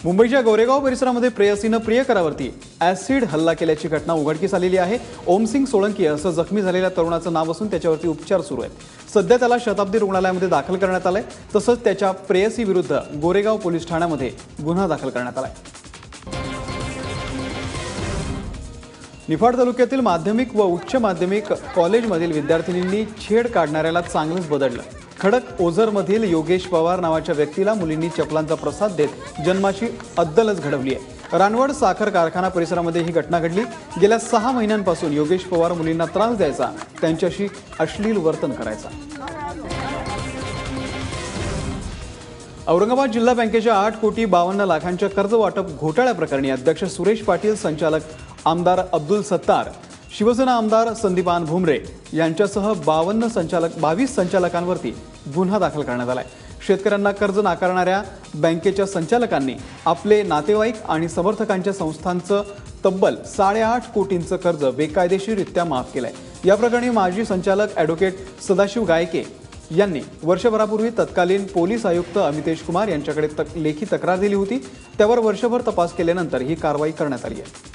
मुंबईच्या गोरेगाव परिसरामध्ये प्रेयसीनं प्रियकरावरती ॲसिड हल्ला केल्याची घटना उघडकीस आलेली आहे। ओमसिंग सोळंकी असं जखमी झालेल्या तरुणाचं नाव असून त्याच्यावरती उपचार सुरू आहेत। सध्या त्याला शताब्दी रुग्णालयामध्ये दाखल करण्यात आलंय। तसंच त्याच्या प्रेयसी विरुद्ध गोरेगाव पोलीस ठाण्यामध्ये गुन्हा दाखल करण्यात आलाय। निफाड तालुक्यातील माध्यमिक व उच्च माध्यमिक कॉलेजमधील विद्यार्थिनींनी छेड काढणाऱ्याला चांगलंच बदललं। खडक ओझरमधील योगेश पवार नावाच्या व्यक्तीला मुलींनी चपलांचा प्रसाद देत जन्माची अद्दलच घडवली आहे। रानवड साखर कारखाना परिसरामध्ये ही घटना घडली। गेल्या 6 महिन्यांपासून योगेश पवार मुलींना त्रास द्यायचा, त्यांच्याशी अश्लील वर्तन करायचा। औरंगाबाद जिल्हा बँकेच्या 8,52,00,000च्या कर्ज वाटप घोटाळ्याप्रकरणी अध्यक्ष सुरेश पाटील, संचालक आमदार अब्दुल सत्तार, शिवसेना आमदार संदीपान भुमरे यांच्यासह 22 संचालकांवरती गुन्हा दाखल करण्यात आलाय। शेतकऱ्यांना कर्ज नाकारणाऱ्या बँकेच्या संचालकांनी आपले नातेवाईक आणि समर्थकांच्या संस्थांचं तब्बल 8.5 कोटींचं कर्ज बेकायदेशीररित्या माफ केलंय। या प्रकरणी माजी संचालक ॲडव्होकेट सदाशिव गायके यांनी वर्षभरापूर्वी तत्कालीन पोलीस आयुक्त अमितेश कुमार यांच्याकडे लेखी तक्रार दिली होती। त्यावर वर्षभर तपास केल्यानंतर ही कारवाई करण्यात आली आहे।